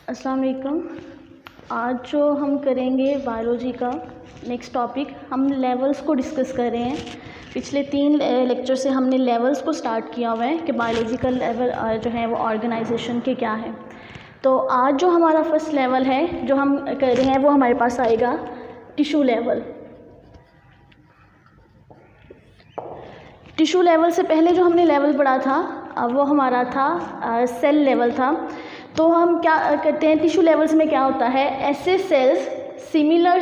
अस्सलाम वालेकुम। आज जो हम करेंगे बायोलॉजी का नेक्स्ट टॉपिक, हम लेवल्स को डिस्कस कर रहे हैं। पिछले 3 लेक्चर से हमने लेवल्स को स्टार्ट किया हुआ है कि बायोलॉजिकल लेवल जो है वो ऑर्गेनाइजेशन के क्या है। तो आज जो हमारा फर्स्ट लेवल है जो हम कर रहे हैं वो हमारे पास आएगा टिश्यू लेवल। टिश्यू लेवल से पहले जो हमने लेवल पढ़ा था वो हमारा था सेल लेवल था। तो हम क्या करते हैं, टिश्यू लेवल्स में क्या होता है, ऐसे सेल्स, सिमिलर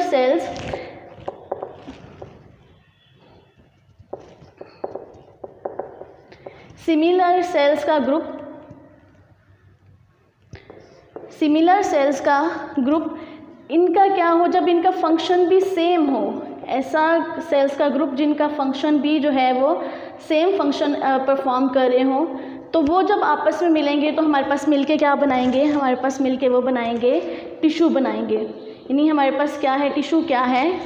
सेल्स का ग्रुप इनका क्या हो, जब इनका फंक्शन भी सेम हो, ऐसा सेल्स का ग्रुप जिनका फंक्शन भी जो है वो सेम फंक्शन परफॉर्म कर रहे हों, तो वो जब आपस में मिलेंगे तो हमारे पास मिलके क्या बनाएंगे, हमारे पास मिलके वो बनाएंगे टिश्यू बनाएंगे। यानी हमारे पास क्या है, टिश्यू क्या है,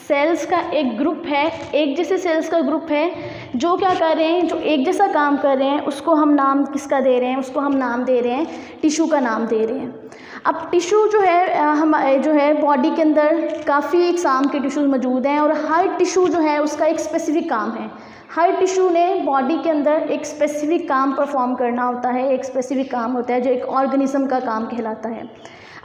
सेल्स का एक ग्रुप है, एक जैसे सेल्स का ग्रुप है जो क्या कर रहे हैं, जो एक जैसा काम कर रहे हैं, उसको हम नाम किसका दे रहे हैं, उसको हम नाम दे रहे हैं टिश्यू का नाम दे रहे हैं। अब टिश्यू जो है हम जो है बॉडी के अंदर काफ़ी इकसाम के टिश्यूज़ मौजूद हैं और हर टिश्यू जो है उसका एक स्पेसिफिक काम है। हर टिश्यू ने बॉडी के अंदर एक स्पेसिफिक काम परफॉर्म करना होता है, एक स्पेसिफिक काम होता है जो एक ऑर्गेनिज्म का काम कहलाता है।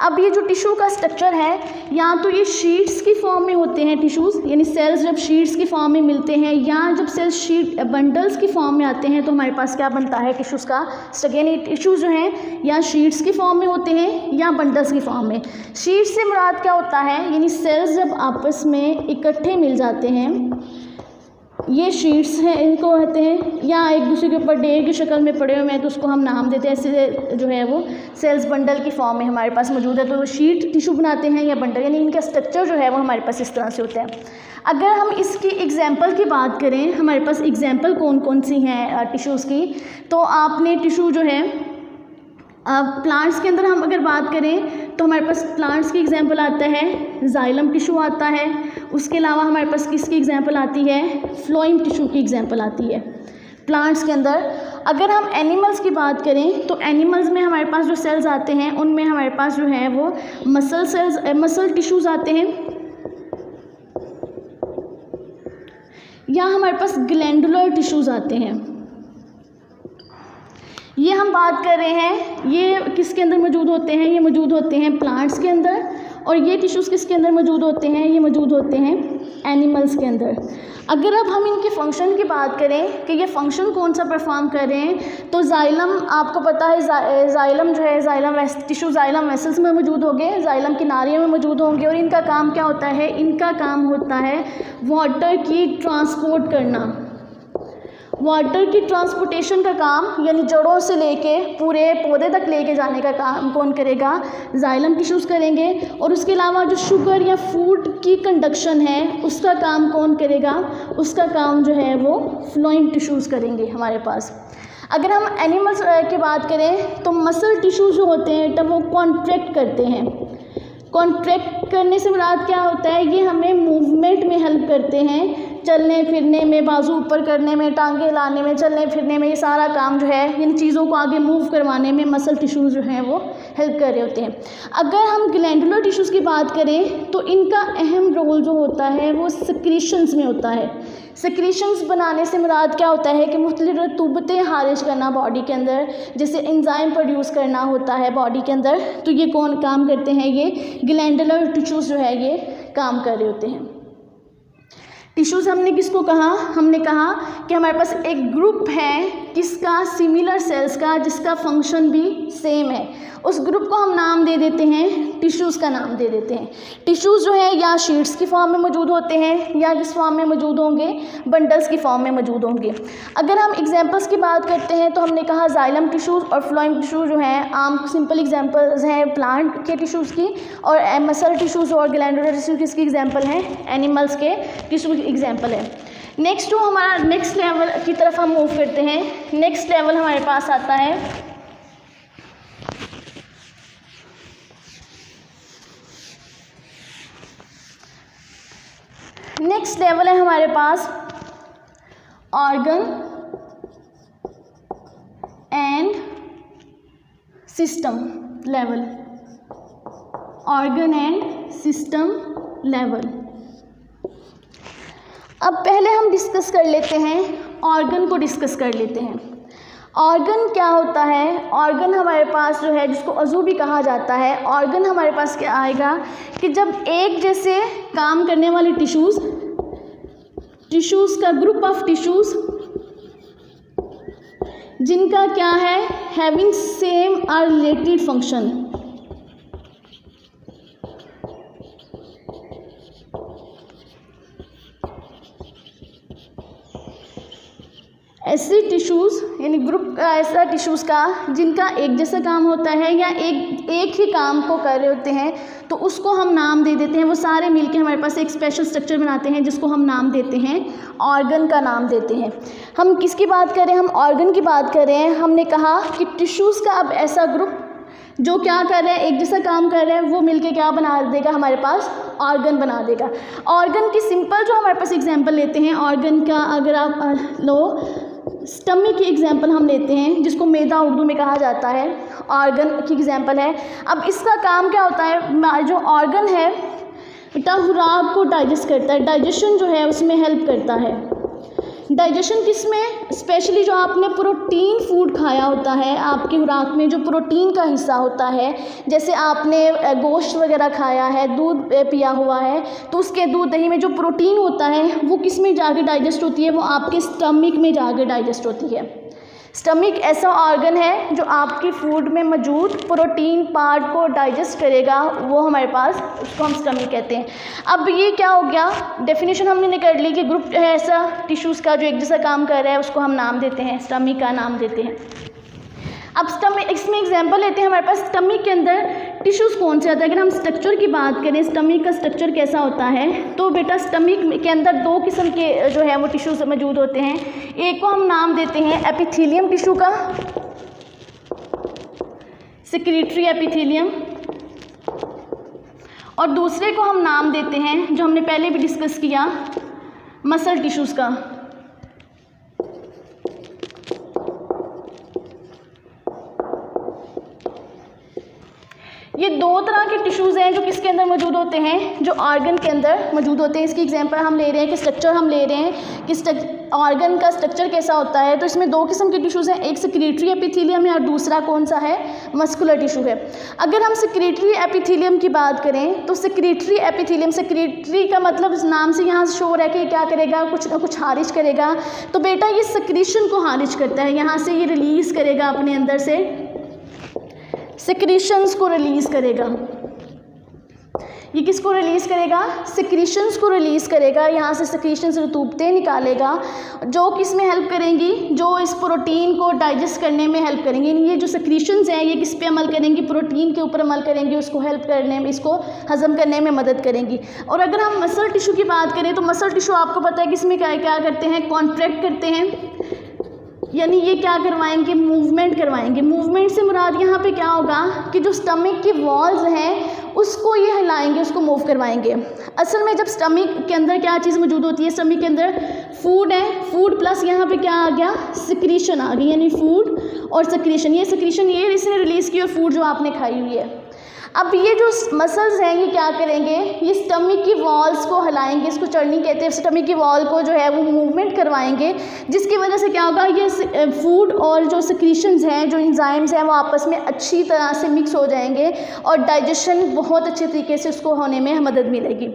अब ये जो टिश्यू का स्ट्रक्चर है, या तो ये शीट्स की फॉर्म में होते हैं टिश्यूज़, यानी सेल्स जब शीट्स की फॉर्म में मिलते हैं, या जब सेल्स शीट बंडल्स की फॉर्म में आते हैं तो हमारे पास क्या बनता है टिश्यूज़ का स्ट्रक्चर। यानी टिश्यूज़ जो हैं या शीट्स की फॉर्म में होते हैं या बंडल्स की फॉर्म में। शीट से मुराद क्या होता है, यानी सेल्स जब आपस में इकट्ठे मिल जाते हैं, ये शीट्स हैं, इनको कहते हैं, या एक दूसरे के ऊपर ढेर की शक्ल में पड़े हुए हैं तो उसको हम नाम देते हैं। ऐसे जो है वो सेल्स बंडल की फॉर्म में हमारे पास मौजूद है, तो वो शीट टिश्यू बनाते हैं या बंडल, यानी इनका स्ट्रक्चर जो है वो हमारे पास इस तरह से होता है। अगर हम इसकी एग्जांपल की बात करें, हमारे पास एग्जांपल कौन कौन सी हैं टिश्यूज़ की, तो आपने टिश्यू जो है प्लांट्स के अंदर हम अगर बात करें तो हमारे पास प्लांट्स की एग्जांपल आता है जाइलम टिश्यू आता है। उसके अलावा हमारे पास किसकी एग्जांपल आती है, फ्लोएम टिश्यू की एग्जांपल आती है प्लांट्स के अंदर। अगर हम एनिमल्स की बात करें तो एनिमल्स में हमारे पास जो सेल्स आते हैं उनमें हमारे पास जो है वो मसल टिश्यूज़ आते हैं, या हमारे पास ग्लैंडुलर टिश्यूज़ आते हैं। ये हम बात कर रहे हैं, ये किसके अंदर मौजूद होते हैं, ये मौजूद होते हैं प्लांट्स के अंदर। और ये टिश्यूज़ किसके अंदर मौजूद होते हैं, ये मौजूद होते हैं एनिमल्स के अंदर। अगर अब हम इनके फंक्शन की बात करें कि ये फंक्शन कौन सा परफॉर्म कर रहे हैं, तो जाइलम आपको पता है, जाइलम जो है, जाइलम टिश्यू जाइलम वेसल्स में मौजूद होंगे, जाइलम किनारे में मौजूद होंगे, और इनका काम क्या होता है, इनका काम होता है वाटर की ट्रांसपोर्ट करना। वाटर की ट्रांसपोर्टेशन का काम, यानी जड़ों से लेके पूरे पौधे तक लेके जाने का काम कौन करेगा, जाइलम टिश्यूज़ करेंगे। और उसके अलावा जो शुगर या फूड की कंडक्शन है उसका काम कौन करेगा, उसका काम जो है वो फ्लोएम टिश्यूज़ करेंगे हमारे पास। अगर हम एनिमल्स की बात करें तो मसल टिश्यूज़ जो होते हैं तब वो कॉन्ट्रैक्ट करते हैं। कॉन्ट्रैक्ट करने से मुराद क्या होता है, ये हमें मूवमेंट में हेल्प करते हैं, चलने फिरने में, बाजू ऊपर करने में, टांगे हिलाने में, चलने फिरने में, ये सारा काम जो है इन चीज़ों को आगे मूव करवाने में मसल टिश्यूज़ जो हैं वो हेल्प कर रहे होते हैं। अगर हम ग्लैंडुलर टिश्यूज़ की बात करें तो इनका अहम रोल जो होता है वो सिक्रीशंस में होता है। सिक्रीशंस बनाने से मुराद क्या होता है कि मुख्तलिफ रतूबतें खारिज करना बॉडी के अंदर, जैसे एंजाइम प्रोड्यूस करना होता है बॉडी के अंदर, तो ये कौन काम करते हैं, ये ग्लैंडुलर टिश्यूज़ जो है ये काम कर रहे होते हैं। टिश्यूज़ हमने किसको कहा, हमने कहा कि हमारे पास एक ग्रुप है किसका, सिमिलर सेल्स का, जिसका फंक्शन भी सेम है। उस ग्रुप को हम नाम दे देते हैं, टिश्यूज़ का नाम दे देते हैं। टिश्यूज़ जो है या शीट्स की फॉर्म में मौजूद होते हैं, या किस फॉर्म में मौजूद होंगे, बंडल्स की फॉर्म में मौजूद होंगे। अगर हम एग्जांपल्स की बात करते हैं तो हमने कहा जाइलम टिश्यूज़ और फ्लोएम टिश्यू जो हैं आम सिंपल एग्जांपल्स हैं प्लांट के टिश्यूज़ की, और मसल टिश्यूज़ और ग्लैंडुलर टिश्यू किसकी एग्जांपल हैं, एनिमल्स के टिश्यू की एग्जांपल है। नेक्स्ट जो हमारा नेक्स्ट लेवल की तरफ हम मूव करते हैं, नेक्स्ट लेवल हमारे पास आता है नेक्स्ट लेवल है हमारे पास organ and system level. Organ and system level. अब पहले हम डिस्कस कर लेते हैं ऑर्गन को डिस्कस कर लेते हैं। ऑर्गन क्या होता है? ऑर्गन हमारे पास जो है, जिसको अज़ू भी कहा जाता है, ऑर्गन हमारे पास क्या आएगा कि जब एक जैसे काम करने वाले टिश्यूज़ का ग्रुप ऑफ टिश्यूज़ जिनका क्या है, हैविंग सेम और रिलेटेड फंक्शन। ऐसे टिश्यूज़ यानी ग्रुप ऐसा टिश्यूज़ का जिनका एक जैसा काम होता है या एक ही काम को कर रहे होते हैं, तो उसको हम नाम दे देते हैं। वो सारे मिलके हमारे पास एक स्पेशल स्ट्रक्चर बनाते हैं जिसको हम नाम देते हैं, ऑर्गन का नाम देते हैं। हम किसकी बात कर रहे हैं? हम ऑर्गन की बात कर रहे हैं। हमने कहा कि टिश्यूज़ का अब ऐसा ग्रुप जो क्या कर रहे हैं, एक जैसा काम कर रहे हैं, वो मिलके क्या बना देगा, हमारे पास ऑर्गन बना देगा। ऑर्गन की सिंपल जो हमारे पास एग्जांपल लेते हैं ऑर्गन का, अगर आप लो स्टमक की एग्जांपल हम लेते हैं, जिसको मैदा उर्दू में कहा जाता है, ऑर्गन की एग्जांपल है। अब इसका काम क्या होता है? जो ऑर्गन है बेटा खुराक को डाइजेस्ट करता है, डाइजेशन जो है उसमें हेल्प करता है। डाइजेशन किसमें? स्पेशली जो आपने प्रोटीन फूड खाया होता है, आपकी खुराक में जो प्रोटीन का हिस्सा होता है, जैसे आपने गोश्त वगैरह खाया है, दूध पिया हुआ है, तो उसके दूध दही में जो प्रोटीन होता है वो किस में जाके डाइजेस्ट होती है? वो आपके स्टमक में जाके डाइजेस्ट होती है। स्टमक ऐसा ऑर्गन है जो आपकी फूड में मौजूद प्रोटीन पार्ट को डाइजेस्ट करेगा, वो हमारे पास, उसको हम स्टमक कहते हैं। अब ये क्या हो गया, डेफिनेशन हमने कर ली कि ग्रुप है ऐसा टिश्यूज़ का जो एक जैसा काम कर रहा है, उसको हम नाम देते हैं, स्टमक का नाम देते हैं। अब स्टमक, इसमें एग्जांपल लेते हैं हमारे पास स्टमक के अंदर टिश्यूज़ कौन से आते हैं। अगर हम स्ट्रक्चर की बात करें, स्टमक का स्ट्रक्चर कैसा होता है, तो बेटा स्टमक के अंदर दो किस्म के जो है वो टिश्यूज़ मौजूद होते हैं। एक को हम नाम देते हैं एपिथेलियम टिश्यू का, सेक्रेटरी एपिथेलियम, और दूसरे को हम नाम देते हैं, जो हमने पहले भी डिस्कस किया, मसल टिश्यूज़ का। ये दो तरह के टिश्यूज़ हैं जो किसके अंदर मौजूद होते हैं, जो ऑर्गन के अंदर मौजूद होते हैं। इसकी एग्जांपल हम ले रहे हैं कि स्ट्रक्चर हम ले रहे हैं कि ऑर्गन का स्ट्रक्चर कैसा होता है। तो इसमें दो किस्म के टिश्यूज़ हैं, एक सेक्रेटरी एपिथेलियम है और दूसरा कौन सा है, मस्कुलर टिश्यू है। अगर हम सेक्रेटरी एपिथेलियम की बात करें, तो सेक्रेटरी एपिथेलियम, सेक्रेटरी का मतलब नाम से यहाँ शो है कि क्या करेगा, कुछ ना कुछ खारिज करेगा। तो बेटा ये सेक्रेशन को खारिज करता है, यहाँ से ये रिलीज़ करेगा अपने अंदर से, सेक्रेशंस को रिलीज़ करेगा। ये किसको रिलीज़ करेगा? सेक्रेशंस को रिलीज़ करेगा। यहाँ से सेक्रेशंस रतूबतें निकालेगा जो किस में हेल्प करेंगी, जो इस प्रोटीन को डाइजेस्ट करने में हेल्प करेंगी। ये जो सेक्रेशंस हैं ये किस पे अमल करेंगी? प्रोटीन के ऊपर अमल करेंगी, उसको हेल्प करने में, इसको हज़म करने में मदद करेंगी। और अगर हम मसल टिश्यू की बात करें, तो मसल टिश्यू आपको पता है कि इसमें क्या क्या करते हैं, कॉन्ट्रैक्ट करते हैं, यानी ये क्या करवाएंगे, मूवमेंट करवाएंगे। मूवमेंट से मुराद यहाँ पे क्या होगा कि जो स्टमक की वॉल्स हैं उसको ये हिलाएंगे, उसको मूव करवाएंगे। असल में जब स्टमक के अंदर क्या चीज़ मौजूद होती है, स्टमक के अंदर फूड है, फूड प्लस यहाँ पे क्या आ गया, सिक्रीशन आ गई, यानी फूड और सिक्रीशन। ये सिक्रीशन ये इसने रिलीज़ की और फूड जो आपने खाई हुई है। अब ये जो मसल्स हैं ये क्या करेंगे, ये स्टमक की वॉल्स को हिलाएंगे, इसको चर्निंग कहते हैं। स्टमक की वॉल को जो है वो मूवमेंट करवाएंगे, जिसकी वजह से क्या होगा, ये फूड और जो सिक्रीशंस हैं, जो एंजाइम्स हैं, वो आपस में अच्छी तरह से मिक्स हो जाएंगे और डाइजेशन बहुत अच्छे तरीके से उसको होने में मदद मिलेगी।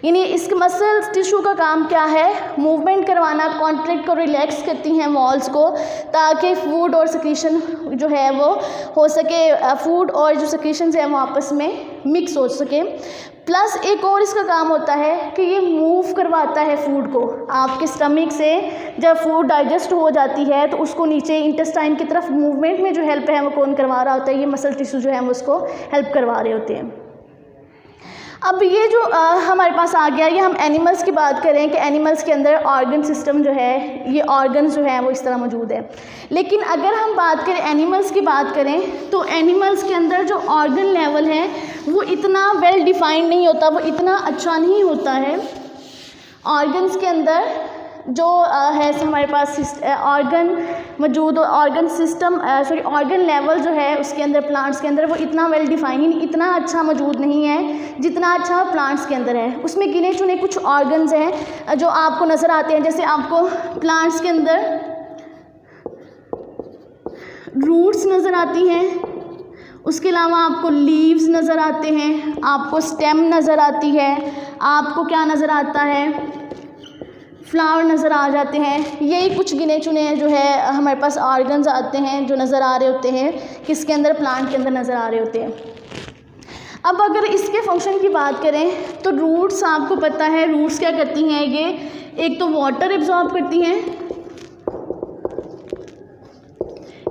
यानी इस मसल टिश्यू का काम क्या है, मूवमेंट करवाना, कॉन्ट्रैक्ट को रिलैक्स करती हैं वॉल्स को, ताकि फूड और सिक्रीशन जो है वो हो सके, फूड और जो सिक्रीशंस हैं वो आपस में मिक्स हो सके। प्लस एक और इसका काम होता है कि ये मूव करवाता है फूड को। आपके स्टमक से जब फूड डाइजेस्ट हो जाती है तो उसको नीचे इंटेस्टाइन की तरफ मूवमेंट में जो हेल्प है वो कौन करवा रहा होता है, ये मसल टिश्यू जो है वो उसको हेल्प करवा रहे होते हैं। अब ये जो हमारे पास आ गया, ये हम एनिमल्स की बात करें कि एनिमल्स के अंदर ऑर्गन सिस्टम जो है, ये ऑर्गन जो है वो इस तरह मौजूद है। लेकिन अगर हम बात करें एनिमल्स की बात करें, तो एनिमल्स के अंदर जो ऑर्गन लेवल है वो इतना वेल डिफाइंड नहीं होता, वो इतना अच्छा नहीं होता है। ऑर्गन्स के अंदर जो है हमारे पास ऑर्गन मौजूद, ऑर्गन सिस्टम ऑर्गन लेवल जो है उसके अंदर प्लांट्स के अंदर वो इतना वेल डिफाइन, इतना अच्छा मौजूद नहीं है जितना अच्छा प्लांट्स के अंदर है। उसमें गिने चुने कुछ ऑर्गन्स हैं जो आपको नज़र आते हैं, जैसे आपको प्लांट्स के अंदर रूट्स नज़र आती हैं, उसके अलावा आपको लीव्स नज़र आते हैं, आपको स्टेम नज़र आती है, आपको क्या नज़र आता है, फ्लावर नज़र आ जाते हैं। यही कुछ गिने चुने जो है हमारे पास ऑर्गन्स आते हैं जो नज़र आ रहे होते हैं, किसके अंदर, प्लांट के अंदर नज़र आ रहे होते हैं। अब अगर इसके फंक्शन की बात करें तो रूट्स, आपको पता है रूट्स क्या करती हैं, ये एक तो वाटर एब्जॉर्ब करती हैं,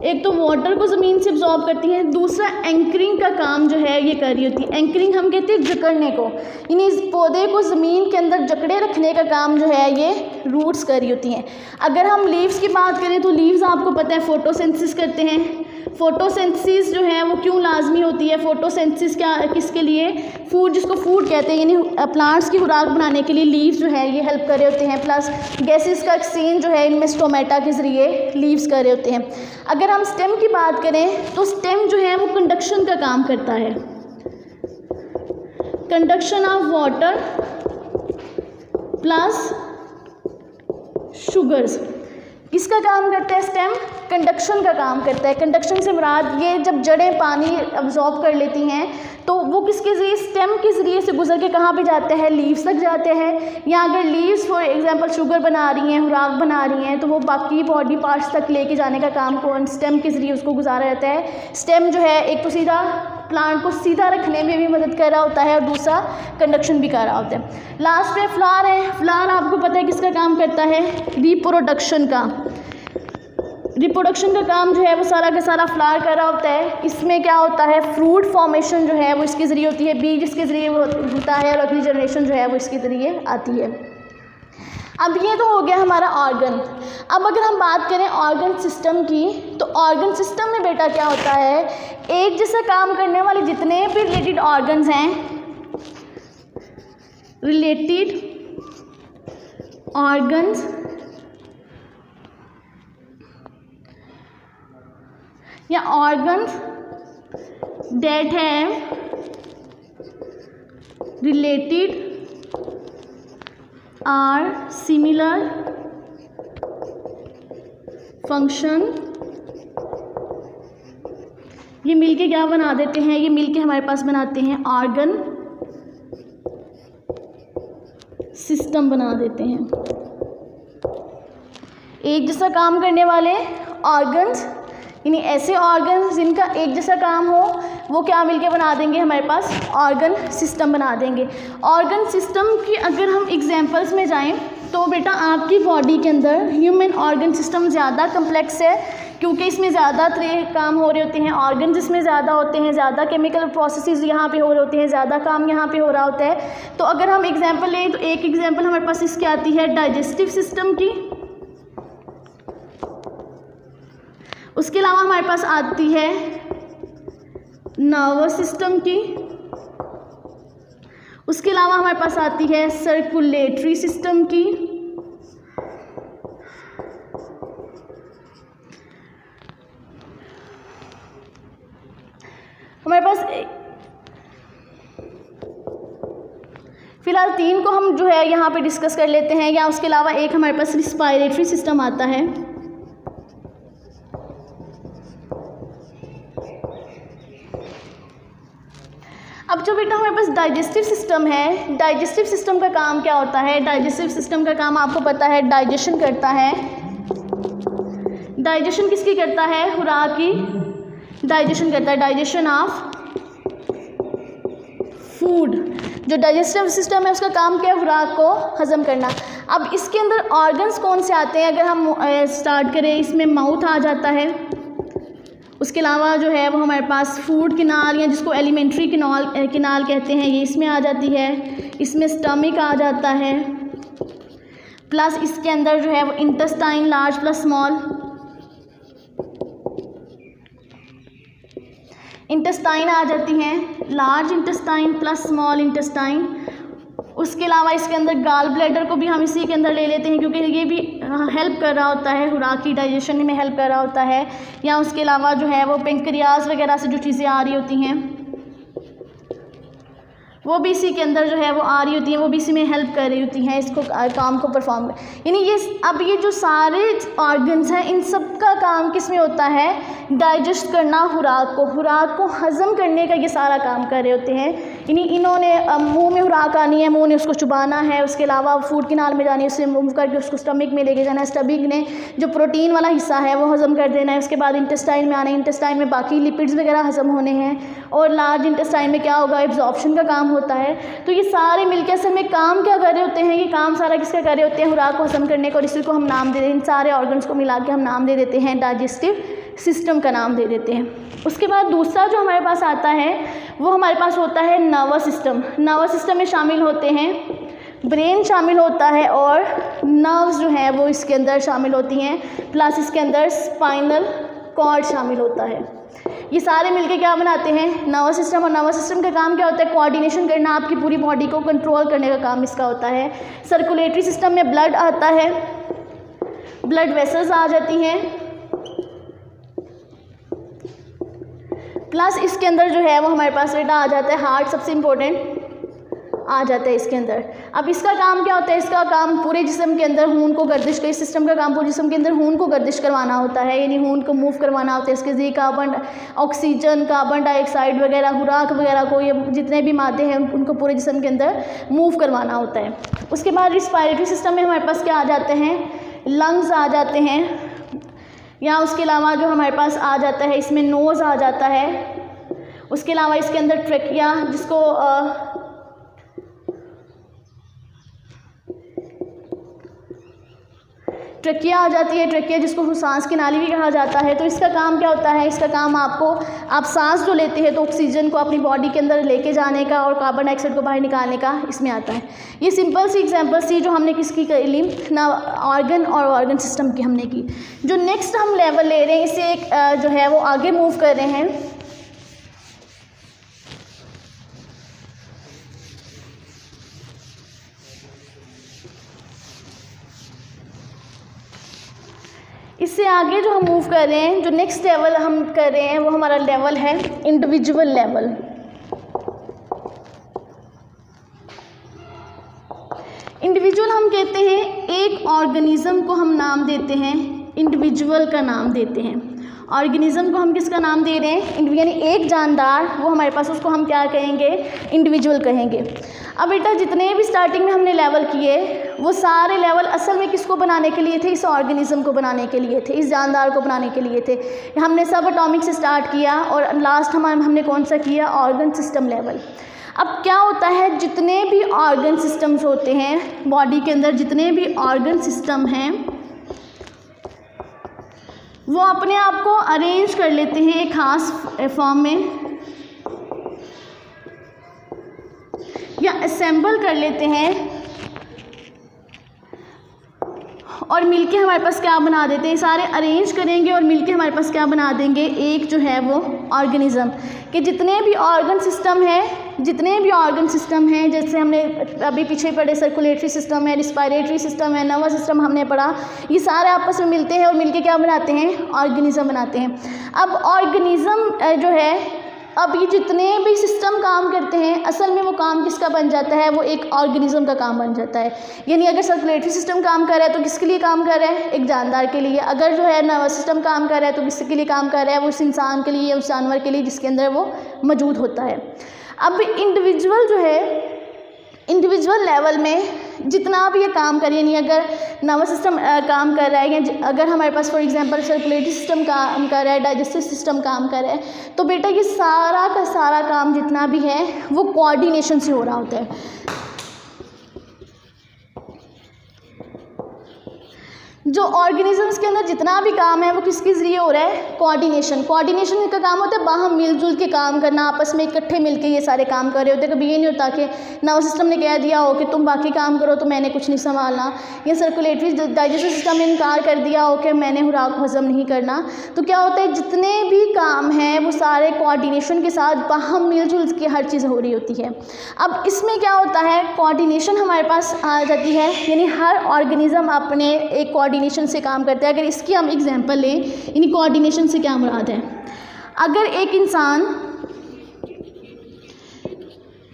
एक तो वाटर को ज़मीन से एब्जॉर्ब करती हैं, दूसरा एंकरिंग का काम जो है ये कर रही होती है। एंकरिंग हम कहते हैं जकड़ने को, यानी इस पौधे को ज़मीन के अंदर जकड़े रखने का काम जो है ये रूट्स कर रही होती हैं। अगर हम लीव्स की बात करें तो लीव्स आपको पता है फोटोसिंथेसिस करते हैं। फोटोसिंथेसिस जो है वो क्यों लाजमी होती है, फोटोसिंथेसिस क्या किसके लिए, फूड, जिसको फूड कहते हैं, यानी प्लांट्स की खुराक बनाने के लिए लीव्स जो है ये हेल्प कर रहे होते हैं। प्लस गैसेस का एक्सचेंज जो है इनमें स्टोमेटा के ज़रिए लीव्स कर रहे होते हैं। अगर हम स्टेम की बात करें तो स्टेम जो है वो कंडक्शन का काम करता है, conduction of water plus sugars. किसका काम करता है स्टेम, कंडक्शन का काम करता है। कंडक्शन से मुराद ये जब जड़ें पानी अब्जॉर्ब कर लेती हैं तो वो किसके ज़रिए, स्टेम के ज़रिए से गुजर के कहाँ पे जाते हैं, लीव्स तक जाते हैं। या अगर लीव्स फॉर एग्जांपल शुगर बना रही हैं, खुराक बना रही हैं, तो वो बाकी बॉडी पार्ट्स तक लेके जाने का काम कौन, स्टेम के ज़रिए उसको गुजारा जाता है। स्टेम जो है एक तो सीधा प्लांट को सीधा रखने में भी मदद कर रहा होता है और दूसरा कंडक्शन भी कर रहा होता है। लास्ट पे फ्लावर है। फ्लावर आपको पता है किसका काम करता है, रिप्रोडक्शन का। रिप्रोडक्शन का काम जो है वो सारा का सारा फ्लावर कर रहा होता है। इसमें क्या होता है, फ्रूट फॉर्मेशन जो है वो इसके ज़रिए होती है, बीज इसके ज़रिए होता है और अगली जनरेशन जो है वो इसके ज़रिए आती है। अब ये तो हो गया हमारा ऑर्गन। अब अगर हम बात करें ऑर्गन सिस्टम की, तो ऑर्गन सिस्टम में बेटा क्या होता है, एक जैसा काम करने वाले जितने भी रिलेटेड ऑर्गन्स हैं, रिलेटेड ऑर्गन्स या organs that have related are similar function, ये मिलके क्या बना देते हैं, ये मिलके हमारे पास बनाते हैं ऑर्गन सिस्टम बना देते हैं। एक जैसा काम करने वाले ऑर्गन्स, यानी ऐसे ऑर्गन्स जिनका एक जैसा काम हो, वो क्या मिलके बना देंगे, हमारे पास ऑर्गन सिस्टम बना देंगे। ऑर्गन सिस्टम की अगर हम एग्जांपल्स में जाएं तो बेटा आपकी बॉडी के अंदर ह्यूमन ऑर्गन सिस्टम ज़्यादा कम्प्लेक्स है, क्योंकि इसमें ज़्यादा तरह काम हो रहे होते हैं, ऑर्गन इसमें ज़्यादा होते हैं, ज़्यादा केमिकल प्रोसेसेस यहाँ पे हो रहे होते हैं, ज़्यादा काम यहाँ पे हो रहा होता है। तो अगर हम एग्जांपल लें तो एक एग्जांपल हमारे पास इसकी आती है डाइजेस्टिव सिस्टम की, उसके अलावा हमारे पास आती है नर्वस सिस्टम की, उसके अलावा हमारे पास आती है सर्कुलेटरी सिस्टम की, हमारे पास फिलहाल 3 को हम जो है यहाँ पे डिस्कस कर लेते हैं, या उसके अलावा एक हमारे पास रिस्पायरेटरी सिस्टम आता है। अब जो बेटा हमारे पास डाइजेस्टिव सिस्टम है, डाइजेस्टिव सिस्टम का काम क्या होता है, डाइजेस्टिव सिस्टम का काम आपको पता है डाइजेशन करता है। डाइजेशन किसकी करता है, खुराक की डाइजेशन करता है, डाइजेशन ऑफ फूड। जो डाइजेस्टिव सिस्टम है उसका काम क्या है, खुराक को हजम करना। अब इसके अंदर ऑर्गन्स कौन से आते हैं, अगर हम स्टार्ट करें, इसमें माउथ आ जाता है, उसके अलावा जो है वो हमारे पास फूड किनाल या जिसको एलिमेंट्री किनाल कहते हैं ये इसमें आ जाती है, इसमें स्टमक आ जाता है, प्लस इसके अंदर जो है वो intestine large plus small, intestine आ जाती हैं, large intestine plus small intestine, उसके अलावा इसके अंदर गाल ब्लैडर को भी हम इसी के अंदर ले लेते हैं, क्योंकि ये भी हेल्प कर रहा होता है, खुराक की डाइजेशन में हेल्प कर रहा होता है। या उसके अलावा जो है वो पेंक्रियाज वगैरह से जो चीज़ें आ रही होती हैं वो भी इसी के अंदर जो है वो आ रही होती हैं, वो भी इसी में हेल्प कर रही होती हैं इसको काम को परफॉर्म। यानी ये जो सारे ऑर्गन्स हैं इन सब का काम किस में होता है, डाइजेस्ट करना, खुराक को हज़म करने का ये सारा काम कर रहे होते हैं। यानी इन्होंने मुंह में खुराक आनी है, मुंह ने उसको चुबाना है, उसके अलावा फूड की नाल में जानी है, उससे मूव करके उसको स्टमक में लेके जाना है, स्टमक ने जो प्रोटीन वाला हिस्सा है वो हज़म कर देना है, उसके बाद इंटेस्टाइन में आना है, इंटेस्टाइन में बाकी लिपिड्स वगैरह हज़म होने हैं, और लार्ज इंटेस्टाइन में क्या होगा, एब्जॉर्प्शन का काम होता है। तो ये सारे मिलकर असल में काम क्या कर रहे होते हैं, ये काम सारा किसका कर रहे होते हैं, खुराक को हज़म करने का, और इसी को हम नाम दे देते हैं, इन सारे ऑर्गन्स को मिला के हम नाम दे देते हैं, डाइजेस्टिव सिस्टम का नाम दे देते हैं। उसके बाद दूसरा जो हमारे पास आता है वो हमारे पास होता है नर्वस सिस्टम। नर्वस सिस्टम में शामिल होते हैं ब्रेन शामिल होता है, और नर्व्स जो है वो इसके अंदर शामिल होती हैं, प्लस इसके अंदर स्पाइनल कॉर्ड शामिल होता है। ये सारे मिलके क्या बनाते हैं, नर्वस सिस्टम। और नर्वस सिस्टम का काम क्या होता है, कोऑर्डिनेशन करना, आपकी पूरी बॉडी को कंट्रोल करने का काम इसका होता है। सर्कुलेटरी सिस्टम में ब्लड आता है, ब्लड वेसल्स आ जाती हैं, प्लस इसके अंदर जो है वो हमारे पास बेटा आ जाता है हार्ट, सबसे इम्पोर्टेंट आ जाता है इसके अंदर। अब इसका काम क्या होता है, इसका काम पूरे जिस्म के अंदर खून को गर्दिश कर, इस सिस्टम का काम पूरे जिस्म के अंदर खून को गर्दिश करवाना होता है, यानी खून को मूव करवाना होता है। इसके ज़रिए कार्बन ऑक्सीजन, कार्बन डाइऑक्साइड वगैरह, खुराक वगैरह को, ये जितने भी मादे हैं उनको पूरे जिस्म के अंदर मूव करवाना होता है। उसके बाद रिस्पायरेटरी सिस्टम में हमारे पास क्या आ जाते हैं, लंग्स आ जाते हैं, या उसके अलावा जो हमारे पास आ जाता है इसमें नोज़ आ जाता है। उसके अलावा इसके अंदर ट्रकिया, जिसको ट्रकिया आ जाती है, ट्रकिया जिसको सांस की नाली भी कहा जाता है। तो इसका काम क्या होता है, इसका काम आप सांस जो लेते हैं तो ऑक्सीजन को अपनी बॉडी के अंदर लेके जाने का और कार्बन डाइऑक्साइड को बाहर निकालने का इसमें आता है। ये सिंपल सी एग्जांपल थी जो हमने किसकी कर ली ना, ऑर्गन और ऑर्गन सिस्टम की हमने की। जो नेक्स्ट हम लेवल ले रहे हैं, इसे एक जो है वो आगे मूव कर रहे हैं। इससे आगे जो हम मूव कर रहे हैं, जो नेक्स्ट लेवल हम कर रहे हैं वो हमारा लेवल है इंडिविजुअल लेवल। इंडिविजुअल हम कहते हैं एक ऑर्गेनिज्म को हम नाम देते हैं, इंडिविजुअल का नाम देते हैं। ऑर्गेनिज्म को हम किसका नाम दे रहे हैं, यानी एक जानदार, वो हमारे पास, उसको हम क्या कहेंगे, इंडिविजुअल कहेंगे। अब बेटा जितने भी स्टार्टिंग में हमने लेवल किए वो सारे लेवल असल में किसको बनाने के लिए थे, इस ऑर्गेनिज्म को बनाने के लिए थे, इस जानदार को बनाने के लिए थे। हमने सब एटॉमिक से स्टार्ट किया और लास्ट हमने कौन सा किया, ऑर्गन सिस्टम लेवल। अब क्या होता है, जितने भी ऑर्गन सिस्टम्स होते हैं बॉडी के अंदर, जितने भी ऑर्गन सिस्टम हैं वो अपने आप को अरेंज कर लेते हैं एक खास फॉर्म में, या असेंबल कर लेते हैं, और मिलके हमारे पास क्या बना देते हैं, सारे अरेंज करेंगे और मिलके हमारे पास क्या बना देंगे, एक जो है वो ऑर्गेनिज्म के जितने भी ऑर्गन सिस्टम हैं, जैसे हमने अभी पीछे पढ़े सर्कुलेटरी सिस्टम है, रिस्पायरेटरी सिस्टम है, नर्वस सिस्टम हमने पढ़ा, ये सारे आपस में मिलते हैं और मिलके क्या बनाते हैं, ऑर्गेनिज्म बनाते हैं। अब ऑर्गेनिज्म जो है, अब ये जितने भी सिस्टम काम करते हैं असल में वो काम किसका बन जाता है, वो एक ऑर्गेनिज्म का काम बन जाता है। यानी अगर सर्कुलेटरी सिस्टम काम कर रहा है तो किसके लिए काम कर रहा है, एक जानदार के लिए। अगर जो है नर्वस सिस्टम काम कर रहा है तो किसके लिए काम कर रहा है, वो उस इंसान के लिए, उस जानवर के लिए जिसके अंदर वो मौजूद होता है। अब इंडिविजुअल जो है, इंडिविजुअल लेवल में जितना भी ये काम करिए, नहीं अगर नर्वस सिस्टम काम कर रहा है, या अगर हमारे पास फॉर एग्जांपल सर्कुलेटरी सिस्टम काम कर रहा है, डाइजेस्टिव सिस्टम काम कर रहा है, तो बेटा ये सारा का सारा काम जितना भी है वो कोऑर्डिनेशन से हो रहा होता है। जो ऑर्गेनिजम्स के अंदर जितना भी काम है वो किसके ज़रिए हो रहा है, कोऑर्डिनेशन। कोऑर्डिनेशन का काम होता है बाहर मिलजुल के काम करना, आपस में इकट्ठे मिलके ये सारे काम कर रहे होते हैं। कभी ये नहीं होता कि नर्वस सिस्टम ने कह दिया हो कि तुम बाकी काम करो तो मैंने कुछ नहीं संभालना, या सर्कुलेटरी डाइजेस्टिव सिस्टम ने इनकार कर दिया हो कि मैंने खुराक हजम नहीं करना। तो क्या होता है, जितने भी काम हैं वो सारे कोऑर्डिनेशन के साथ बाहर मिलजुल के हर चीज़ हो रही होती है। अब इसमें क्या होता है, कोऑर्डिनेशन हमारे पास आ जाती है, यानी हर ऑर्गेनिज्म अपने एक कोऑर्डिनेशन से काम करता है। अगर इसकी हम एग्जांपल लें, यानी कोऑर्डिनेशन से क्या मुराद है, अगर एक इंसान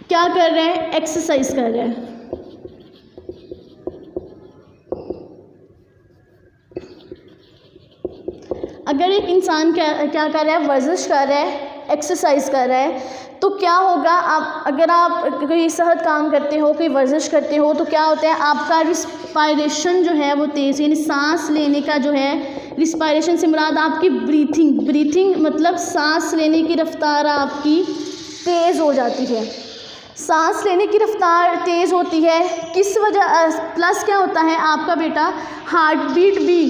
क्या कर रहा है, एक्सरसाइज कर रहा है, अगर एक इंसान क्या कर रहा है, वर्जिश कर रहा है, एक्सरसाइज कर रहा है, तो क्या होगा, आप अगर आप कोई सेहत काम करते हो, कोई वर्जिश करते हो, तो क्या होता है, आपका रिस्पायरेशन जो है वो तेज़, यानी सांस लेने का जो है, रिस्पायरेशन से मुराद आपकी ब्रीथिंग मतलब सांस लेने की रफ्तार आपकी तेज़ हो जाती है। सांस लेने की रफ्तार तेज़ होती है किस वजह, प्लस क्या होता है, आपका बेटा हार्ट बीट भी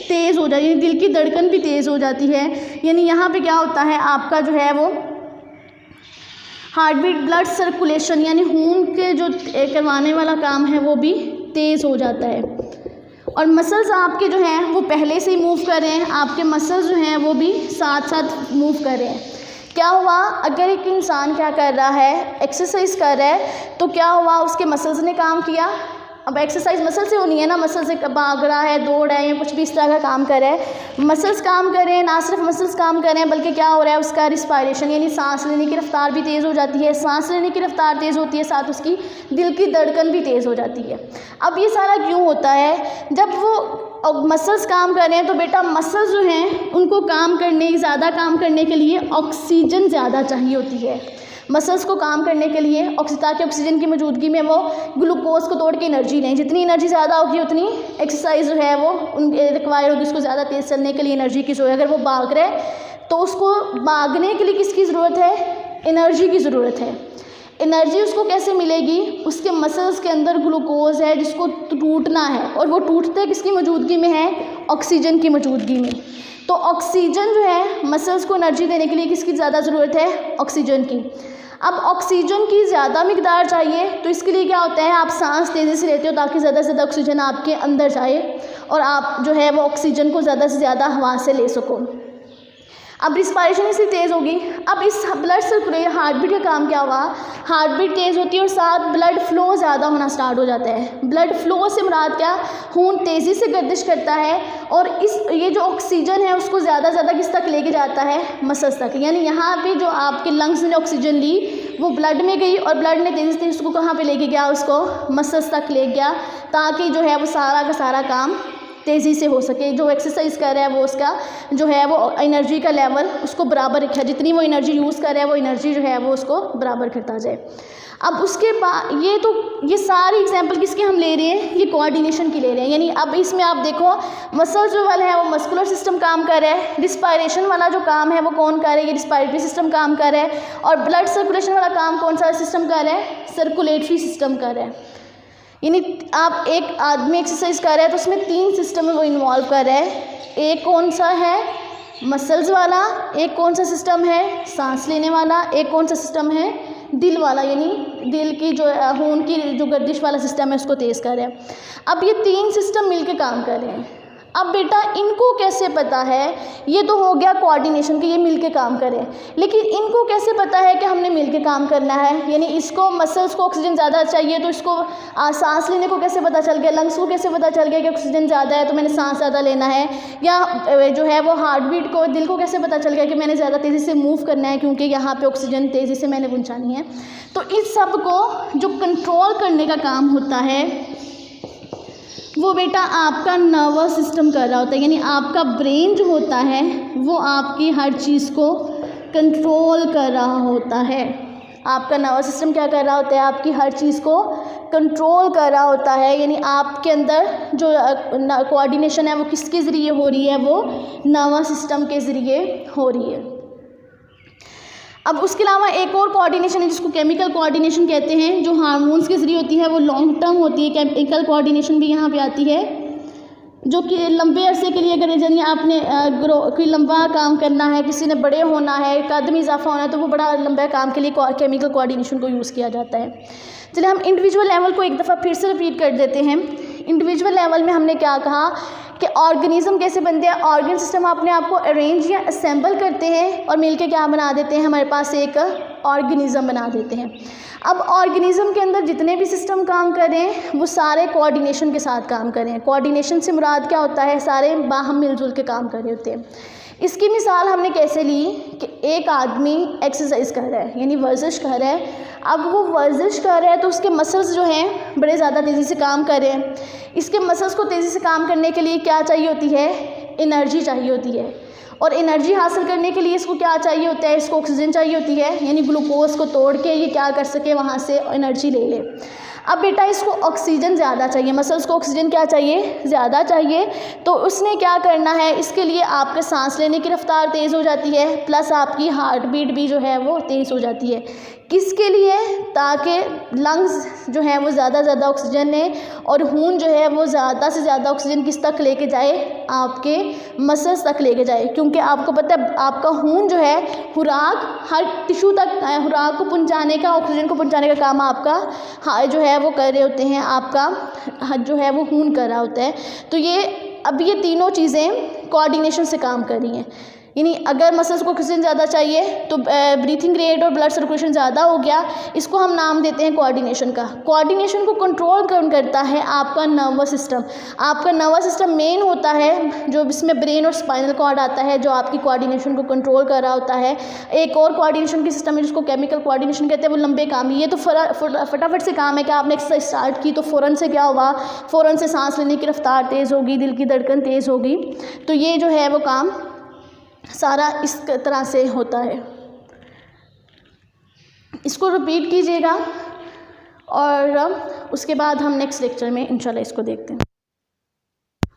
तेज़ हो जाती है, दिल की धड़कन भी तेज़ हो जाती है। यानी यहाँ पे क्या होता है, आपका जो है वो हार्ट बीट, ब्लड सर्कुलेशन यानी खून के जो करवाने वाला काम है वो भी तेज़ हो जाता है। और मसल्स आपके जो हैं वो पहले से ही मूव कर रहे हैं, आपके मसल्स जो हैं वो भी साथ साथ मूव कर रहे हैं। क्या हुआ, अगर एक इंसान क्या कर रहा है, एक्सरसाइज कर रहा है, तो क्या हुआ, उसके मसल्स ने काम किया। अब एक्सरसाइज मसल से होनी है ना, मसल से भाग रहा है, दौड़ रहा है या कुछ भी इस तरह का काम कर रहा है, मसल्स काम कर रहे हैं, ना सिर्फ मसल्स काम कर रहे हैं बल्कि क्या हो रहा है, उसका रिस्पायरेशन यानी सांस लेने की रफ्तार भी तेज़ हो जाती है। सांस लेने की रफ्तार तेज़ होती है, साथ उसकी दिल की धड़कन भी तेज़ हो जाती है। अब ये सारा क्यों होता है, जब वो मसल्स काम कर रहे हैं तो बेटा मसल्स जो हैं उनको ज़्यादा काम करने के लिए ऑक्सीजन ज़्यादा चाहिए होती है। मसल्स को काम करने के लिए ताकि ऑक्सीजन की मौजूदगी में वो ग्लूकोज को तोड़ के एनर्जी लें। जितनी एनर्जी ज़्यादा होगी उतनी एक्सरसाइज जो है वो रिक्वायर होगी, उसको ज़्यादा तेज़ चलने के लिए एनर्जी की ज़रूरत है। अगर वो भाग रहे तो उसको भागने के लिए किसकी ज़रूरत है, एनर्जी की ज़रूरत है। एनर्जी उसको कैसे मिलेगी, उसके मसल्स के अंदर ग्लूकोज है जिसको टूटना है, और वो टूटते किसकी मौजूदगी में है, ऑक्सीजन की मौजूदगी में। तो ऑक्सीजन जो है मसल्स को एनर्जी देने के लिए किसकी ज़्यादा ज़रूरत है, ऑक्सीजन की। अब ऑक्सीजन की ज़्यादा मिकदार चाहिए तो इसके लिए क्या होता है, आप सांस तेज़ी से लेते हो ताकि ज़्यादा से ज़्यादा ऑक्सीजन आपके अंदर जाए और आप जो है वो ऑक्सीजन को ज़्यादा से ज़्यादा हवा से ले सको। अब रिस्पायरेशन इसलिए तेज़ होगी। अब इस ब्लड सर्कुलेशन, हार्ट बीट का काम क्या हुआ, हार्ट बीट तेज़ होती है और साथ ब्लड फ्लो ज़्यादा होना स्टार्ट हो जाता है। ब्लड फ्लो से मुराद क्या, खून तेज़ी से गर्दिश करता है और ये जो ऑक्सीजन है उसको ज़्यादा किस तक लेके जाता है, मसल्स तक। यानी यहाँ पे जो आपके लंग्स ने ऑक्सीजन ली वो ब्लड में गई और ब्लड ने तेज़ी से उसको कहाँ पे लेके गया, उसको मसल्स तक ले गया, ताकि जो है वो सारा का सारा काम तेज़ी से हो सके। जो एक्सरसाइज कर रहा है वो उसका जो है वो एनर्जी का लेवल उसको बराबर रखे, जितनी वो एनर्जी यूज़ कर रहा है वो एनर्जी जो है वो उसको बराबर करता जाए। अब उसके बाद ये सारी एग्जांपल किसके हम ले रहे हैं, ये कोऑर्डिनेशन की ले रहे हैं। यानी अब इसमें आप देखो मसल्स जो वाला है वो मस्कुलर सिस्टम काम कर रहा है, रिस्पायरेशन वाला जो काम है वो कौन कर रहा है, ये रिस्पायरेटरी सिस्टम काम कर रहा है, और ब्लड सर्कुलेशन वाला काम कौन सा सिस्टम कर रहा है, सर्कुलेटरी सिस्टम कर रहा है। यानी आप एक आदमी एक्सरसाइज कर रहा है तो उसमें 3 सिस्टम में वो इन्वॉल्व कर रहा है। एक कौन सा है, मसल्स वाला, एक कौन सा सिस्टम है, सांस लेने वाला, एक कौन सा सिस्टम है, दिल वाला, यानी दिल की जो खून की जो गर्दिश वाला सिस्टम है उसको तेज़ कर रहा है। अब ये 3 सिस्टम मिलके काम कर रहे हैं। अब बेटा इनको कैसे पता है, ये तो हो गया कोऑर्डिनेशन कि ये मिलके काम करें, लेकिन इनको कैसे पता है कि हमने मिलके काम करना है। यानी इसको मसल्स को ऑक्सीजन ज़्यादा चाहिए तो इसको सांस लेने को कैसे पता चल गया, लंग्स को कैसे पता चल गया कि ऑक्सीजन ज़्यादा है तो मैंने सांस ज़्यादा लेना है, या जो है वो हार्ट बीट को, दिल को कैसे पता चल गया कि मैंने ज़्यादा तेज़ी से मूव करना है क्योंकि यहाँ पर ऑक्सीजन तेज़ी से मैंने पहुँचानी है। तो इस सब को जो कंट्रोल करने का काम होता है वो बेटा आपका नर्वस सिस्टम कर रहा होता है। यानी आपका ब्रेन जो होता है वो आपकी हर चीज़ को कंट्रोल कर रहा होता है। आपका नर्वस सिस्टम क्या कर रहा होता है, आपकी हर चीज़ को कंट्रोल कर रहा होता है। यानी आपके अंदर जो कोऑर्डिनेशन है वो किसके ज़रिए हो रही है, वो नर्वस सिस्टम के ज़रिए हो रही है। अब उसके अलावा एक और कोऑर्डिनेशन है जिसको केमिकल कोऑर्डिनेशन कहते हैं, जो हार्मोन्स के ज़रिए होती है, वो लॉन्ग टर्म होती है। केमिकल कोऑर्डिनेशन भी यहाँ पे आती है जो कि लंबे अरसे के लिए अगर यानी आपने कोई लंबा काम करना है, किसी ने बड़े होना है, कद में इजाफा होना है, तो वो बड़ा लंबे काम के लिए केमिकल कोऑर्डिनेशन को यूज़ किया जाता है। चलिए हम इंडिविजुअल लेवल को एक दफ़ा फिर से रिपीट कर देते हैं। इंडिविजुअल लेवल में हमने क्या कहा कि ऑर्गेनिज्म कैसे बनते हैं, ऑर्गन सिस्टम अपने आप को अरेंज या असेंबल करते हैं और मिलके क्या बना देते हैं, हमारे पास एक ऑर्गेनिज्म बना देते हैं। अब ऑर्गेनिज्म के अंदर जितने भी सिस्टम काम करें वो सारे कोऑर्डिनेशन के साथ काम करें। कोऑर्डिनेशन से मुराद क्या होता है, सारे बाहम मिलजुल के काम कर रहे होते हैं। इसकी मिसाल हमने कैसे ली कि एक आदमी एक्सरसाइज कर रहा है यानी वर्जिश कर रहा है। अब वो वर्जिश कर रहा है तो उसके मसल्स जो हैं बड़े ज़्यादा तेज़ी से काम कर रहे हैं। इसके मसल्स को तेज़ी से काम करने के लिए क्या चाहिए होती है, एनर्जी चाहिए होती है। और एनर्जी हासिल करने के लिए इसको क्या चाहिए होता है, इसको ऑक्सीजन चाहिए होती है, यानी ग्लूकोज को तोड़ के ये क्या कर सके, वहाँ से एनर्जी ले ले। अब बेटा इसको ऑक्सीजन ज़्यादा चाहिए, मसल्स को ऑक्सीजन क्या चाहिए, ज़्यादा चाहिए। तो उसने क्या करना है, इसके लिए आपके सांस लेने की रफ्तार तेज़ हो जाती है, प्लस आपकी हार्ट बीट भी जो है वो तेज़ हो जाती है। किसके लिए, ताकि लंग्स जो है वो ज़्यादा से ज़्यादा ऑक्सीजन लें और खून जो है वो ज़्यादा से ज़्यादा ऑक्सीजन किस तक लेके जाए, आपके मसल्स तक लेके जाए। क्योंकि आपको पता है आपका खून जो है खुराक हर टिश्यू तक खुराक को पहुंचाने का, ऑक्सीजन को पहुंचाने का काम आपका जो है वो कर रहे होते हैं, आपका जो है वो खून कर रहा होता है। तो ये तीनों चीज़ें कोऑर्डिनेशन से काम कर रही हैं। यानी अगर मसल्स को ऑक्सीजन ज़्यादा चाहिए तो ब्रीथिंग रेट और ब्लड सर्कुलेशन ज़्यादा हो गया, इसको हम नाम देते हैं कोऑर्डिनेशन का। कोऑर्डिनेशन को कंट्रोल कौन करता है, आपका नर्वस सिस्टम। आपका नर्वस सिस्टम मेन होता है जो इसमें ब्रेन और स्पाइनल कॉर्ड आता है, जो आपकी कोऑर्डिनेशन को कंट्रोल कर रहा होता है। एक और कोऑर्डिनेशन की सिस्टम है जिसको केमिकल कोऑर्डिनेशन कहते हैं, वो लंबे काम। ये तो फटाफट से काम है कि आपने एक्सरसाइज स्टार्ट की तो फ़ौरन से क्या हुआ, फ़ौरन से सांस लेने की रफ्तार तेज़ होगी, दिल की धड़कन तेज़ होगी। तो ये जो है वो काम सारा इस तरह से होता है। इसको रिपीट कीजिएगा और उसके बाद हम नेक्स्ट लेक्चर में इंशाल्लाह इसको देखते हैं।